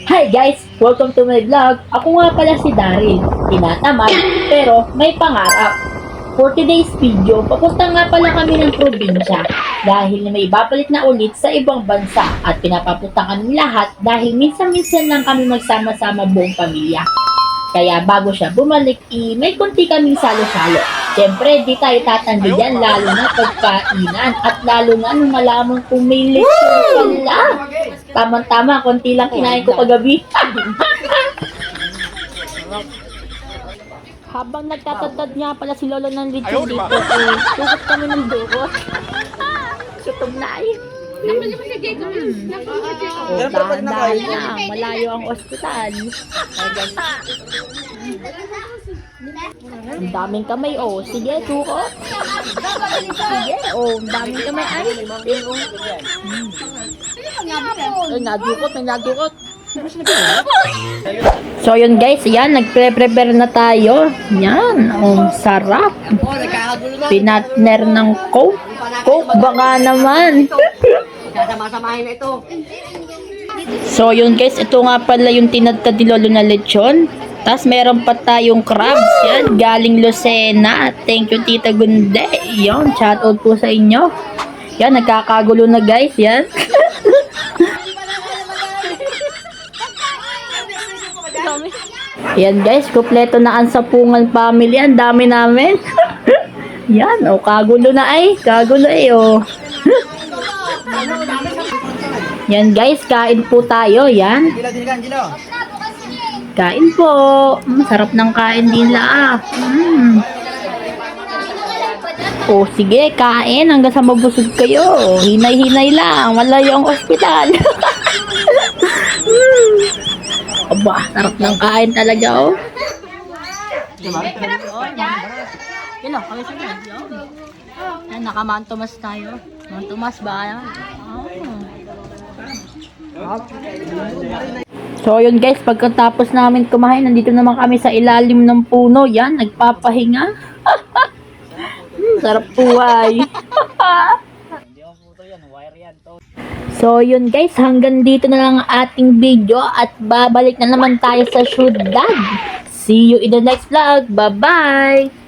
Hi guys! Welcome to my vlog. Ako nga pala si Daryl. Tinatamad, pero may pangarap. For today's video, papunta nga pala kami ng probinsya dahil may babalik na ulit sa ibang bansa at pinapapunta kami lahat dahil minsan-minsan lang kami magsama-sama buong pamilya. Kaya bago siya bumalik, may konti kaming salo-salo. Siyempre, di tayo tatanggi dyan, lalo na pagkainan at lalo na nung malaman kung may lechon pala. Tama-tama, konti lang kinain ko kagabi. Habang nagtatadad nga pala si Lolo ng lechon dito, tukot kami ng dugot. Gutom na eh. Dahan-dahan lang, malayo ang ospital. Ang daming kamay, oh. Sige, suko. Sige, oh. Ang daming kamay, ay. Ay, nagdukot. So, yun guys, yan. Nagpre-prepare na tayo. Yan, ang sarap. Pinatner ng Coke. Coke, baka naman. Sama-samahin na ito. So, yun guys, ito nga pala yung tinadtad ni Lolo na lechon. Tapos meron pa tayong crabs, yan, galing Lucena. Thank you, Tita Gunde. Yan, shout out po sa inyo. Yan, nagkakagulo na guys, yan. Yan guys, kumpleto na ang sapungan family. Ang dami namin. Yan, oh, kagulo na ay. Kagulo eh, oh. Yan guys, kain po tayo, yan. Kain po. Sarap ng kain nila. O sige, kain hanggang sa mabusog kayo. Hinay-hinay lang. Malayo ang ospital. Aba, sarap ng kain talaga, oh. Kilo, kami sa yan, naka-mantomas tayo. Mantomas ba? So yun guys, pagkatapos namin kumain, nandito naman kami sa ilalim ng puno. Yan, nagpapahinga. Sarap buhay. So yun guys, hanggang dito na lang ang ating video at babalik na naman tayo sa syudad. See you in the next vlog. Bye bye.